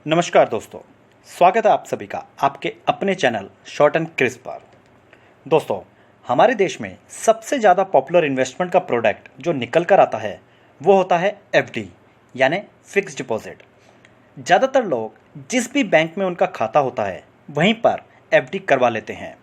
नमस्कार दोस्तों, स्वागत है आप सभी का आपके अपने चैनल शॉर्ट एंड क्रिस्प पर। दोस्तों, हमारे देश में सबसे ज़्यादा पॉपुलर इन्वेस्टमेंट का प्रोडक्ट जो निकल कर आता है वो होता है एफडी यानी फिक्स्ड डिपॉजिट। ज़्यादातर लोग जिस भी बैंक में उनका खाता होता है वहीं पर एफडी करवा लेते हैं,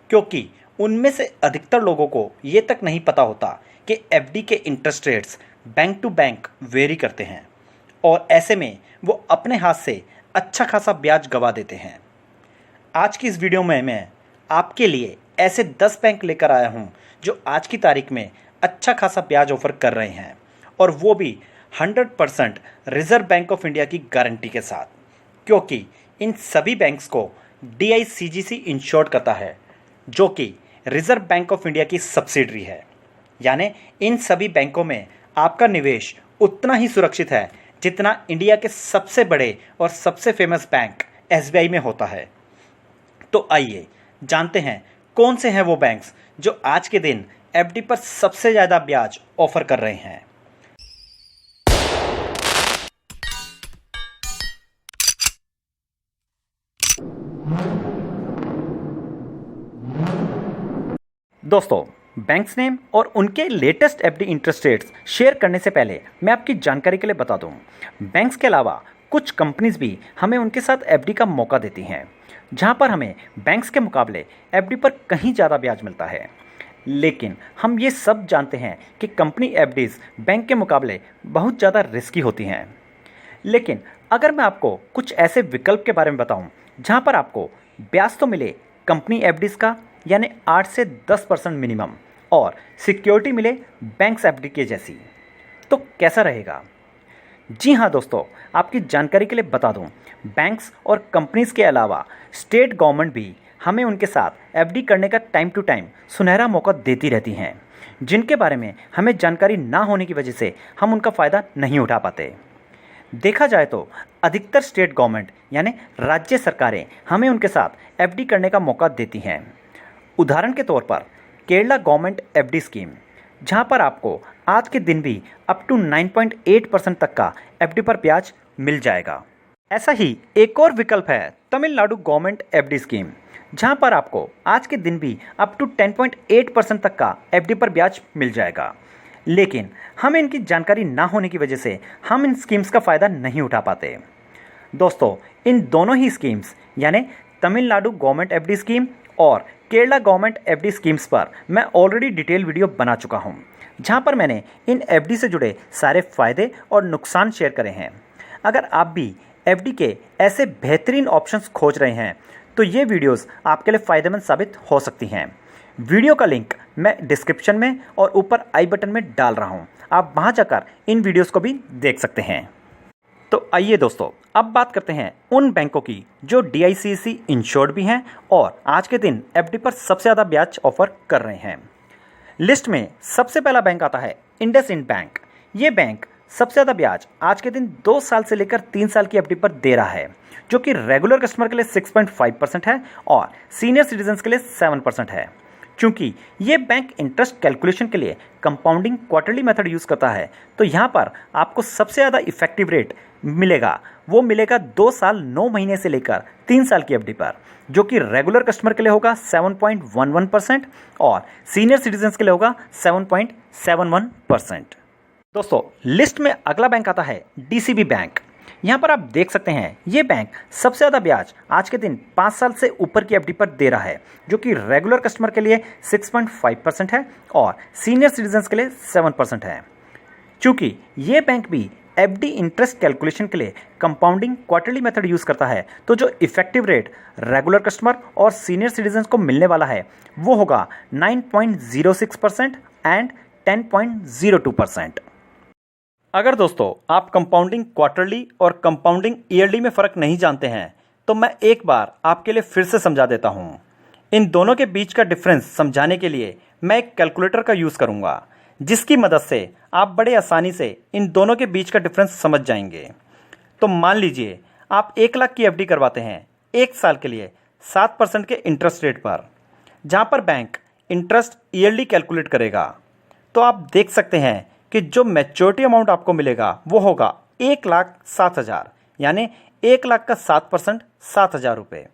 क्योंकि उनमें से अधिकतर लोगों को ये तक नहीं पता होता कि एफडी के interest rates bank to bank vary करते हैं और ऐसे में वो अपने हाथ से अच्छा खासा ब्याज गवा देते हैं। आज की इस वीडियो में मैं आपके लिए ऐसे 10 बैंक लेकर आया हूं जो आज की तारीख में अच्छा खासा ब्याज ऑफर कर रहे हैं, और वो भी 100% रिजर्व बैंक ऑफ इंडिया की गारंटी के साथ, क्योंकि इन सभी बैंक्स को DICGC इंश्योर्ड करता है, जो कि रिजर्व बैंक ऑफ इंडिया की सब्सिडरी है। यानी इन सभी बैंकों में आपका निवेश उतना ही सुरक्षित है जितना इंडिया के सबसे बड़े और सबसे फेमस बैंक SBI में होता है। तो आइए जानते हैं कौन से हैं वो बैंक्स जो आज के दिन एफडी पर सबसे ज़्यादा ब्याज ऑफर कर रहे हैं। दोस्तों, बैंक्स नेम और उनके latest FD interest rates share करने से पहले मैं आपकी जानकारी के लिए बता दूं, बैंक्स के अलावा कुछ कंपनीज भी हमें उनके साथ एफडी का मौका देती हैं, जहां पर हमें बैंक्स के मुकाबले एफडी पर कहीं ज़्यादा ब्याज मिलता है। लेकिन हम ये सब जानते हैं कि कंपनी एफडीज बैंक के मुकाबले बहुत ज़्यादा रिस्की होती हैं। लेकिन अगर मैं आपको कुछ ऐसे विकल्प के बारे में बताऊँ जहाँ पर आपको ब्याज तो मिले कंपनी एफडीज का यानी 8 से 10% मिनिमम, और सिक्योरिटी मिले बैंक्स एफडी के जैसी, तो कैसा रहेगा? जी हाँ दोस्तों, आपकी जानकारी के लिए बता दूं, बैंक्स और कंपनीज के अलावा स्टेट गवर्नमेंट भी हमें उनके साथ एफडी करने का टाइम टू टाइम सुनहरा मौका देती रहती हैं, जिनके बारे में हमें जानकारी ना होने की वजह से हम उनका फ़ायदा नहीं उठा पाते। देखा जाए तो अधिकतर स्टेट गवर्नमेंट यानी राज्य सरकारें हमें उनके साथ एफडी करने का मौका देती हैं। उदाहरण के तौर पर केरला गवर्नमेंट एफडी स्कीम, जहां पर आपको आज के दिन भी अप टू 9.8% तक का एफडी पर ब्याज मिल जाएगा। ऐसा ही एक और विकल्प है तमिलनाडु गवर्नमेंट एफडी स्कीम, जहां पर आपको आज के दिन भी अप टू 10.8% तक का एफडी पर ब्याज मिल जाएगा। लेकिन हमें इनकी जानकारी ना होने की वजह से हम इन स्कीम्स का फ़ायदा नहीं उठा पाते। दोस्तों, इन दोनों ही स्कीम्स यानी तमिलनाडु गवर्नमेंट एफडी स्कीम और केरला गवर्नमेंट एफडी स्कीम्स पर मैं ऑलरेडी डिटेल वीडियो बना चुका हूं, जहां पर मैंने इन एफडी से जुड़े सारे फ़ायदे और नुकसान शेयर करे हैं। अगर आप भी एफडी के ऐसे बेहतरीन ऑप्शंस खोज रहे हैं तो ये वीडियोस आपके लिए फ़ायदेमंद साबित हो सकती हैं। वीडियो का लिंक मैं डिस्क्रिप्शन में और ऊपर आई बटन में डाल रहा हूँ, आप वहाँ जाकर इन वीडियोज़ को भी देख सकते हैं। तो आइए दोस्तों, अब बात करते हैं उन बैंकों की जो DICGC इंश्योर्ड भी हैं और आज के दिन एफडी पर सबसे ज़्यादा ब्याज ऑफर कर रहे हैं। लिस्ट में सबसे पहला बैंक आता है इंडसइंड बैंक। ये बैंक सबसे ज़्यादा ब्याज आज के दिन 2 साल से लेकर 3 साल की एफडी पर दे रहा है, जो कि रेगुलर कस्टमर के लिए 6.5% है और सीनियर सिटीजन्स के लिए 7% है। चूंकि ये बैंक इंटरेस्ट कैलकुलेशन के लिए कंपाउंडिंग क्वार्टरली मेथड यूज़ करता है, तो यहाँ पर आपको सबसे ज़्यादा इफेक्टिव रेट मिलेगा, वो मिलेगा 2 साल 9 महीने से लेकर 3 साल की एफडी पर, जो कि रेगुलर कस्टमर के लिए होगा 7.11% और सीनियर सिटीजन्स के लिए होगा 7.71%। दोस्तों, लिस्ट में अगला बैंक आता है DCB बैंक। यहाँ पर आप देख सकते हैं ये बैंक सबसे ज़्यादा ब्याज आज के दिन 5 साल से ऊपर की एफडी पर दे रहा है, जो कि रेगुलर कस्टमर के लिए 6.5% है और सीनियर सिटीजन्स के लिए 7% है। चूँकि ये बैंक भी एफडी इंटरेस्ट कैलकुलेशन के लिए कंपाउंडिंग क्वार्टरली मेथड यूज़ करता है, तो जो इफेक्टिव रेट रेगुलर कस्टमर और सीनियर सिटीजन्स को मिलने वाला है वो होगा 9.06% एंड 10.02%। अगर दोस्तों आप कंपाउंडिंग क्वार्टरली और कंपाउंडिंग ईयरली में फ़र्क नहीं जानते हैं तो मैं एक बार आपके लिए फिर से समझा देता हूँ। इन दोनों के बीच का डिफरेंस समझाने के लिए मैं एक कैलकुलेटर का यूज़ करूँगा, जिसकी मदद से आप बड़े आसानी से इन दोनों के बीच का डिफरेंस समझ जाएंगे। तो मान लीजिए आप 1 लाख की एफडी करवाते हैं 1 साल के लिए 7% के इंटरेस्ट रेट पर, जहाँ पर बैंक इंटरेस्ट ईयरली कैलकुलेट करेगा। तो आप देख सकते हैं कि जो मैच्योरिटी अमाउंट आपको मिलेगा वो होगा 1,07,000, यानी 1 लाख का 7%, 7,000 रुपये।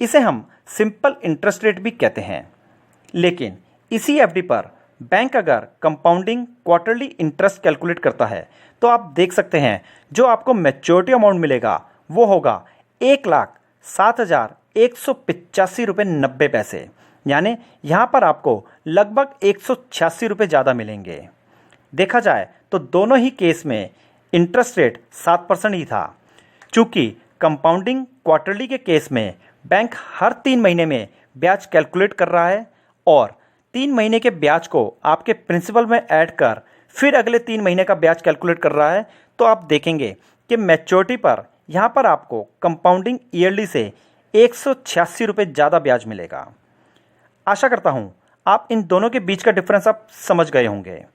इसे हम सिंपल इंटरेस्ट रेट भी कहते हैं। लेकिन इसी एफडी पर बैंक अगर कंपाउंडिंग क्वार्टरली इंटरेस्ट कैलकुलेट करता है तो आप देख सकते हैं जो आपको मैच्योरिटी अमाउंट मिलेगा वो होगा 1,07,185 रुपये 90 पैसे। यानी यहाँ पर आपको लगभग 186 रुपये ज़्यादा मिलेंगे। देखा जाए तो दोनों ही केस में इंटरेस्ट रेट 7% ही था। चूँकि कंपाउंडिंग क्वार्टरली के केस में बैंक हर 3 महीने में ब्याज कैलकुलेट कर रहा है और 3 महीने के ब्याज को आपके प्रिंसिपल में ऐड कर फिर अगले 3 महीने का ब्याज कैलकुलेट कर रहा है, तो आप देखेंगे कि मैच्योरिटी पर यहाँ पर आपको कंपाउंडिंग ईयरली से 186 रुपये ज़्यादा ब्याज मिलेगा। आशा करता हूँ आप इन दोनों के बीच का डिफरेंस आप समझ गए होंगे।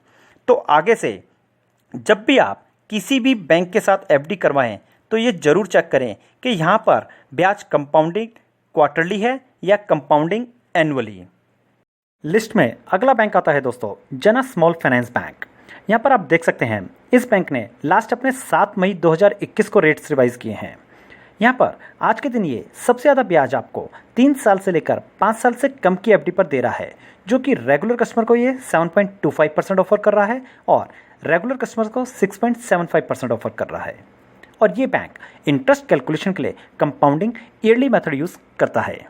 तो आगे से जब भी आप किसी भी बैंक के साथ एफडी करवाएं तो ये ज़रूर चेक करें कि यहाँ पर ब्याज कंपाउंडिंग क्वार्टरली है या कंपाउंडिंग एनुअली। लिस्ट में अगला बैंक आता है दोस्तों जना स्मॉल फाइनेंस बैंक। यहाँ पर आप देख सकते हैं इस बैंक ने लास्ट अपने 7 मई 2021 को रेट्स रिवाइज किए हैं। यहाँ पर आज के दिन ये सबसे ज़्यादा ब्याज आपको 3 साल से लेकर 5 साल से कम की एफडी पर दे रहा है, जो कि रेगुलर कस्टमर को ये 7.25% ऑफर कर रहा है और रेगुलर कस्टमर को 6.75% ऑफर कर रहा है। और ये बैंक इंटरेस्ट कैलकुलेशन के लिए कंपाउंडिंग ईयरली मेथड यूज़ करता है।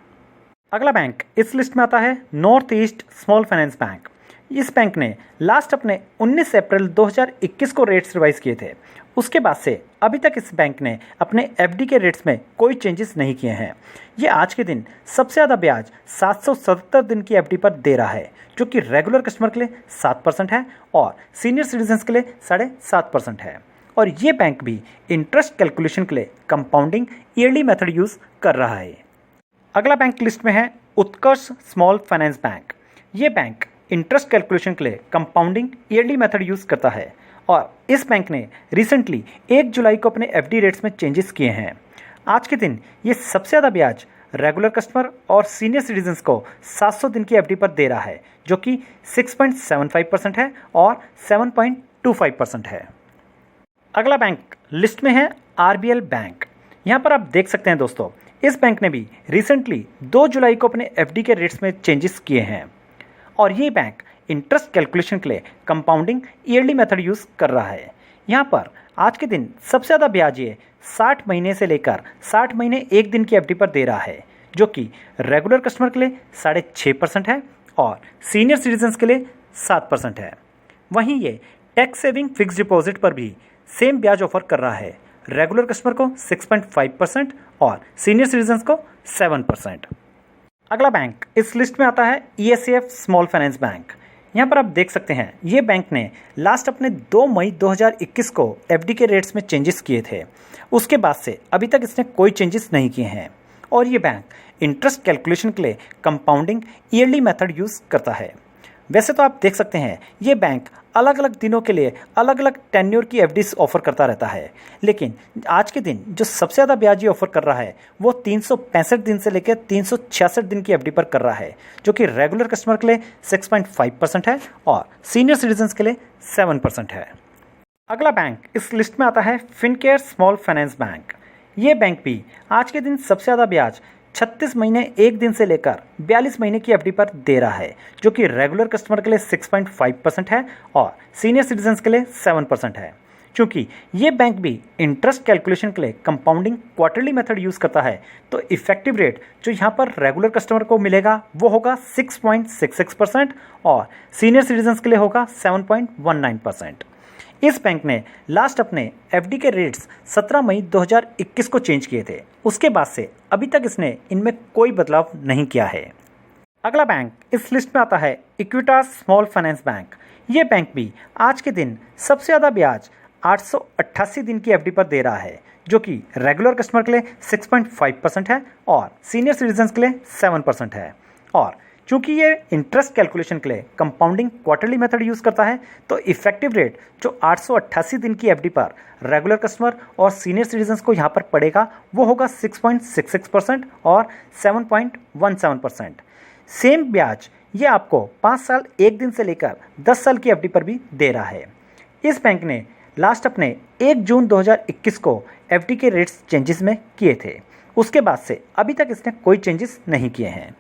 अगला बैंक इस लिस्ट में आता है north east small finance bank. इस बैंक ने लास्ट अपने 19 अप्रैल 2021 को रेट्स रिवाइज किए थे। उसके बाद से अभी तक इस बैंक ने अपने एफडी के रेट्स में कोई चेंजेस नहीं किए हैं। ये आज के दिन सबसे ज़्यादा ब्याज 777 दिन की एफडी पर दे रहा है, जो कि रेगुलर कस्टमर के लिए 7% है और सीनियर सिटीजन्स के लिए 7.5% है। और ये बैंक भी इंटरेस्ट कैलकुलेशन के लिए कंपाउंडिंग ईयरली मेथड यूज़ कर रहा है। अगला बैंक लिस्ट में है उत्कर्ष स्मॉल फाइनेंस बैंक। ये बैंक इंटरेस्ट कैलकुलेशन के लिए कंपाउंडिंग ईयरली मेथड यूज़ करता है और इस बैंक ने रिसेंटली 1 जुलाई को अपने एफडी रेट्स में चेंजेस किए हैं। आज के दिन ये सबसे ज़्यादा ब्याज रेगुलर कस्टमर और सीनियर सिटीजन्स को 700 दिन की एफडी पर दे रहा है, जो कि 6.75% है और 7.25% है। अगला बैंक लिस्ट में है आरबीएल बैंक। यहाँ पर आप देख सकते हैं दोस्तों इस बैंक ने भी रिसेंटली 2 जुलाई को अपने एफडी के रेट्स में चेंजेस किए हैं और ये बैंक इंटरेस्ट कैलकुलेशन के लिए कंपाउंडिंग ईयरली मेथड यूज़ कर रहा है। यहाँ पर आज के दिन सबसे ज़्यादा ब्याज ये 60 महीने से लेकर 60 महीने 1 दिन की एफडी पर दे रहा है, जो कि रेगुलर कस्टमर के लिए 6.5% है और सीनियर सिटीजन्स के लिए 7% है। वहीं ये टैक्स सेविंग फिक्स डिपॉजिट पर भी सेम ब्याज ऑफर कर रहा है, रेगुलर कस्टमर को 6.5% और सीनियर सिटीजन्स को 7%। अगला बैंक इस लिस्ट में आता है ईएसएफ स्मॉल फाइनेंस बैंक। यहाँ पर आप देख सकते हैं ये बैंक ने लास्ट अपने 2 मई 2021 को एफडी के रेट्स में चेंजेस किए थे। उसके बाद से अभी तक इसने कोई चेंजेस नहीं किए हैं और ये बैंक इंटरेस्ट कैलकुलेशन के लिए कंपाउंडिंग ईयरली मेथड यूज़ करता है। वैसे तो आप देख सकते हैं ये बैंक अलग अलग दिनों के लिए अलग अलग टेन्योर की एफडीज ऑफर करता रहता है, लेकिन आज के दिन जो सबसे ज़्यादा ब्याज ऑफर कर रहा है वो 365 दिन से लेकर 366 दिन की एफडी पर कर रहा है, जो कि रेगुलर कस्टमर के लिए 6.5% है और सीनियर सिटीजन्स के लिए 7% है। अगला बैंक इस लिस्ट में आता है फिनकेयर स्मॉल फाइनेंस बैंक। ये बैंक भी आज के दिन सबसे ज़्यादा ब्याज 36 महीने 1 दिन से लेकर 42 महीने की एफडी पर दे रहा है, जो कि रेगुलर कस्टमर के लिए 6.5% है और सीनियर सिटीजन्स के लिए 7% है। क्योंकि ये बैंक भी इंटरेस्ट कैलकुलेशन के लिए कंपाउंडिंग क्वार्टरली मेथड यूज़ करता है, तो इफेक्टिव रेट जो यहाँ पर रेगुलर कस्टमर को मिलेगा वो होगा 6.66% और सीनियर सिटीजन्स के लिए होगा 7.19%। इस बैंक ने लास्ट अपने एफडी के रेट्स 17 मई 2021 को चेंज किए थे। उसके बाद से अभी तक इसने इनमें कोई बदलाव नहीं किया है। अगला बैंक इस लिस्ट में आता है इक्विटास स्मॉल फाइनेंस बैंक। ये बैंक भी आज के दिन सबसे ज़्यादा ब्याज 888 दिन की एफडी पर दे रहा है, जो कि रेगुलर कस्टमर के लिए 6.5% है और सीनियर सिटीजन्स के लिए 7% है। और चूँकि ये इंटरेस्ट कैलकुलेशन के लिए कंपाउंडिंग क्वार्टरली मेथड यूज़ करता है, तो इफेक्टिव रेट जो 888 दिन की एफडी पर रेगुलर कस्टमर और सीनियर सिटीजन्स को यहाँ पर पड़ेगा वो होगा 6.66% और 7.17%। सेम ब्याज ये आपको 5 साल 1 दिन से लेकर 10 साल की एफडी पर भी दे रहा है। इस बैंक ने लास्ट अपने 1 जून 2021 को एफडी के रेट्स चेंजेस में किए थे। उसके बाद से अभी तक इसने कोई चेंजेस नहीं किए हैं।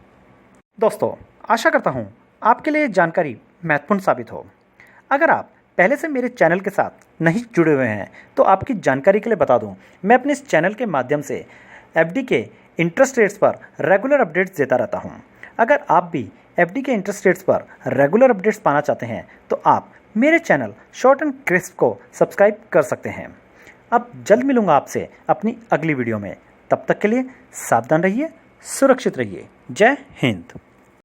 दोस्तों, आशा करता हूँ आपके लिए जानकारी महत्वपूर्ण साबित हो। अगर आप पहले से मेरे चैनल के साथ नहीं जुड़े हुए हैं तो आपकी जानकारी के लिए बता दूं, मैं अपने इस चैनल के माध्यम से एफडी के इंटरेस्ट रेट्स पर रेगुलर अपडेट्स देता रहता हूं। अगर आप भी एफडी के इंटरेस्ट रेट्स पर रेगुलर अपडेट्स पाना चाहते हैं तो आप मेरे चैनल शॉर्ट एंड क्रिस्प को सब्सक्राइब कर सकते हैं। अब जल्द मिलूंगा आपसे अपनी अगली वीडियो में। तब तक के लिए सावधान रहिए, सुरक्षित रहिए। जय हिंद।